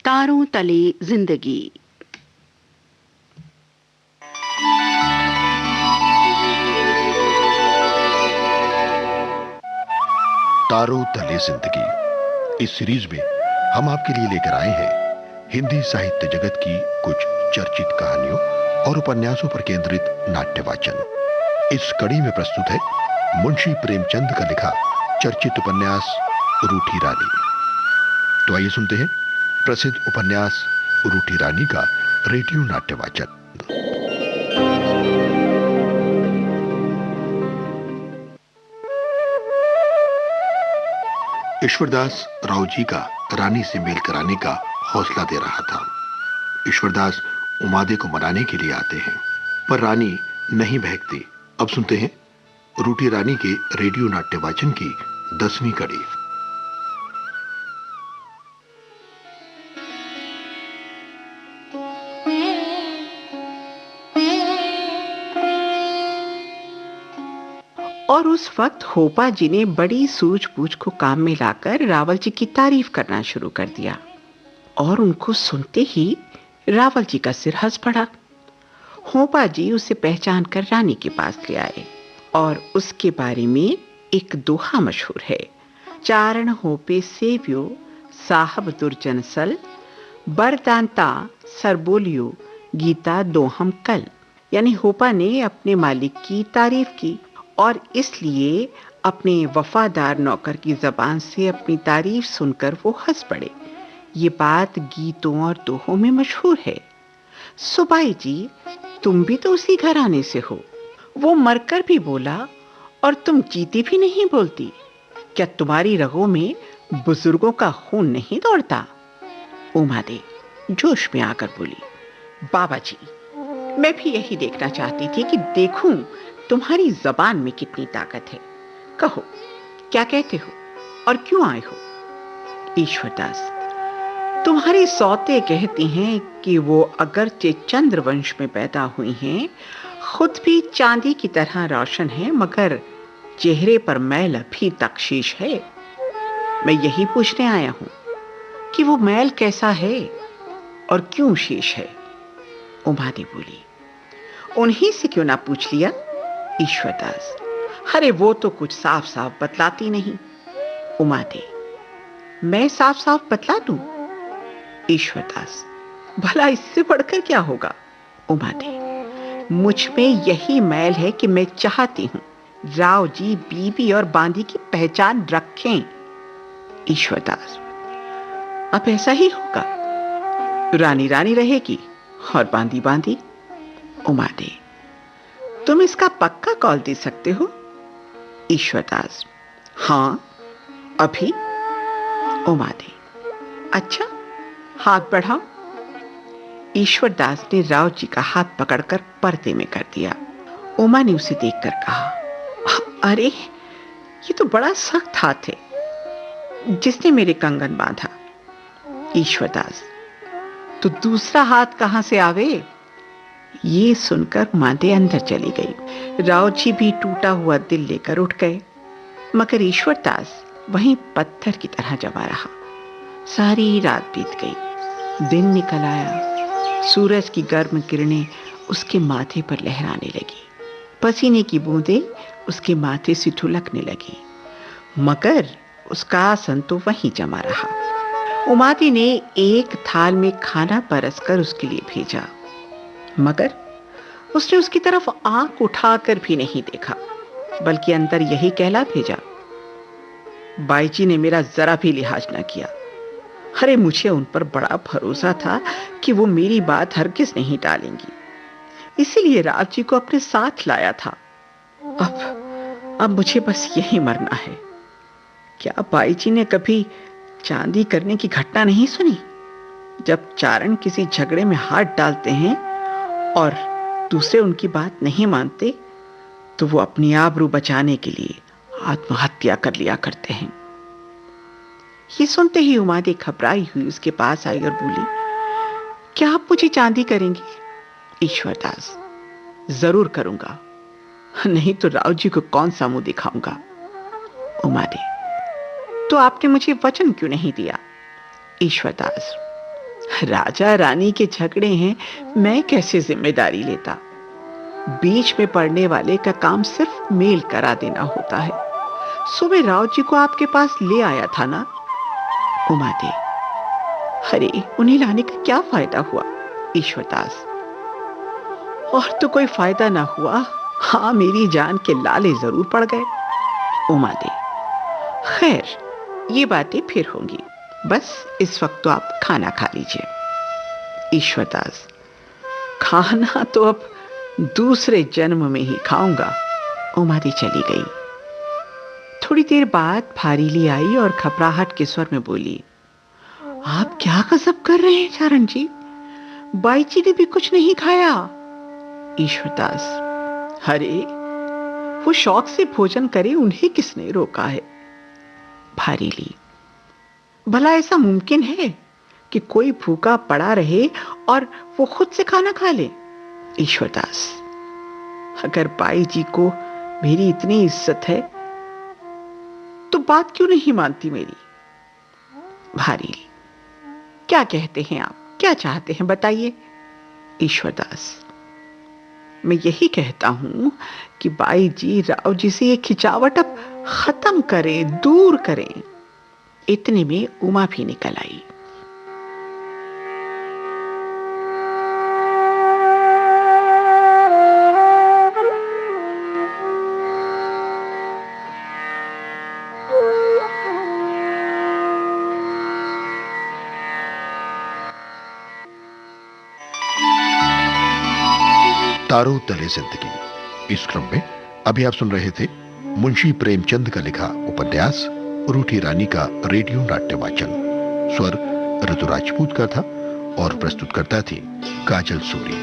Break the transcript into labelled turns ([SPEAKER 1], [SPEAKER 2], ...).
[SPEAKER 1] तारों तले जिंदगी।
[SPEAKER 2] तारों तले जिंदगी इस सीरीज में हम आपके लिए लेकर आए हैं हिंदी साहित्य जगत की कुछ चर्चित कहानियों और उपन्यासों पर केंद्रित नाट्य वाचन। इस कड़ी में प्रस्तुत है मुंशी प्रेमचंद का लिखा चर्चित उपन्यास रूठी रानी। तो आइए सुनते हैं प्रसिद्ध उपन्यास रूठी रानी का रेडियो नाट्य वाचन। ईश्वरदास राव जी का रानी से मेल कराने का हौसला दे रहा था। ईश्वरदास उमादे को मनाने के लिए आते हैं, पर रानी नहीं बहकती। अब सुनते हैं रूठी रानी के रेडियो नाट्य वाचन की 10वीं कड़ी।
[SPEAKER 1] और उस वक्त होपा जी ने बड़ी सूझबूझ को काम में लाकर रावल जी की तारीफ करना शुरू कर दिया और उनको सुनते ही रावल जी का सिर हंस पड़ा। होपा जी उसे पहचान कर रानी के पास ले आए और उसके बारे में एक दोहा मशहूर है। चारण होपे सेव्यो साहब दुर्जन सल, बरदांता सर बोलियो गीता दोहम कल। यानी होपा ने अपने मालिक की तारीफ की और इसलिए अपने वफादार नौकर की जबान से अपनी तारीफ सुनकर वो हंस पड़े। ये बात गीतों और दोहों में मशहूर है। सुबाई जी, तुम भी तो उसी घराने से हो। वो मरकर भी बोला और तुम जीती भी नहीं बोलती। क्या तुम्हारी रगों में बुजुर्गों का खून नहीं दौड़ता? उमादे जोश में आकर बोली, बाबा जी, मैं भी यही देखना चाहती थी कि देखूं तुम्हारी जबान में कितनी ताकत है। कहो, क्या कहते हो और क्यों आए हो? ईश्वरदास, तुम्हारी सौतें कहती हैं कि वो अगरचे चंद्रवंश में पैदा हुई हैं, खुद भी चांदी की तरह रोशन है, मगर चेहरे पर मैल अभी तक शेष है। मैं यही पूछने आया हूं कि वो मैल कैसा है और क्यों शेष है। उमादे बोली, उन्हीं से क्यों ना पूछ लिया? ईश्वरदास, अरे वो तो कुछ साफ साफ बतलाती नहीं। उमादे, मैं साफ साफ बतला दूं? ईश्वरदास, भला इससे बढ़कर क्या होगा? उमादे, मुझ में यही मैल है कि मैं चाहती हूं राव जी बीबी और बांदी की पहचान रखें। ईश्वरदास, अब ऐसा ही होगा, रानी रानी रहेगी और बांदी बांदी। उमादे, तुम इसका पक्का कॉल दे सकते हो? ईश्वरदास, हां, अभी। उमादे, अच्छा, हाथ बढ़ाओ। ईश्वरदास ने राव जी का हाथ पकड़कर पर्दे में कर दिया। उमा ने उसे देखकर कहा, अरे ये तो बड़ा सख्त हाथ है जिसने मेरे कंगन बांधा। ईश्वरदास, तो दूसरा हाथ कहां से आवे? ये सुनकर मादे अंदर चली गई। राव जी भी टूटा हुआ दिल लेकर उठ गए, मगर ईश्वरदास वहीं पत्थर की तरह जमा रहा। सारी रात बीत गई, दिन निकल आया। सूरज की गर्म किरणें उसके माथे पर लहराने लगी, पसीने की बूंदें उसके माथे से ठुलकने लगी, मगर उसका आसन तो वहीं जमा रहा। उमादे ने एक थाल में खाना परसकर उसके लिए भेजा, मगर उसने उसकी तरफ आंख उठाकर भी नहीं देखा, बल्कि अंदर यही कहला भेजा, बाई जी ने मेरा जरा भी लिहाज न किया। अरे मुझे उन पर बड़ा भरोसा था कि वो मेरी बात हरगिज नहीं टालेंगी, इसीलिए राव जी को अपने साथ लाया था। अब मुझे बस यही मरना है। क्या बाई जी ने कभी चांदी करने की घटना नहीं सुनी? जब चारण किसी झगड़े में हाथ डालते हैं और दूसरे उनकी बात नहीं मानते, तो वो अपनी आबरू बचाने के लिए आत्महत्या कर लिया करते हैं। ये सुनते ही उमादे घबराई हुई उसके पास आई और बोली, क्या आप मुझे चांदी करेंगी? ईश्वरदास, जरूर करूंगा, नहीं तो राव जी को कौन सा मुंह दिखाऊंगा। उमादे, तो आपने मुझे वचन क्यों नहीं दिया? ईश्वरदास, राजा रानी के झगड़े हैं, मैं कैसे जिम्मेदारी लेता। बीच में पड़ने वाले का काम सिर्फ मेल करा देना होता है। सुबह राव जी को आपके पास ले आया था ना। उमा दे, अरे उन्हें लाने का क्या फायदा हुआ ईश्वरदास। और तो कोई फायदा ना हुआ, हाँ मेरी जान के लाले जरूर पड़ गए। उमा दे, खैर ये बातें फिर होंगी, बस इस वक्त तो आप खाना खा लीजिए। ईश्वरदास, खाना तो अब दूसरे जन्म में ही खाऊंगा। उमा दी चली गई। थोड़ी देर बाद फारीली आई और घबराहट के स्वर में बोली, आप क्या गजब कर रहे हैं चारण जी, बाई जी ने भी कुछ नहीं खाया। ईश्वरदास, अरे वो शौक से भोजन करे, उन्हें किसने रोका है। फारीली, भला ऐसा मुमकिन है कि कोई भूखा पड़ा रहे और वो खुद से खाना खा ले। ईश्वरदास, अगर बाई जी को मेरी इतनी इज्जत है तो बात क्यों नहीं मानती मेरी। फारीली, क्या कहते हैं आप, क्या चाहते हैं बताइए। ईश्वरदास, मैं यही कहता हूं कि बाई जी राव जी से ये खिंचावट अब खत्म करें, दूर करें। इतने में उमा भी निकल आई।
[SPEAKER 2] तारों तले जिंदगी। इस क्रम में अभी आप सुन रहे थे मुंशी प्रेमचंद का लिखा उपन्यास रूठी रानी का रेडियो नाट्य वाचन। स्वर ऋतु राजपूत का था और प्रस्तुत करता थी काजल सूरी।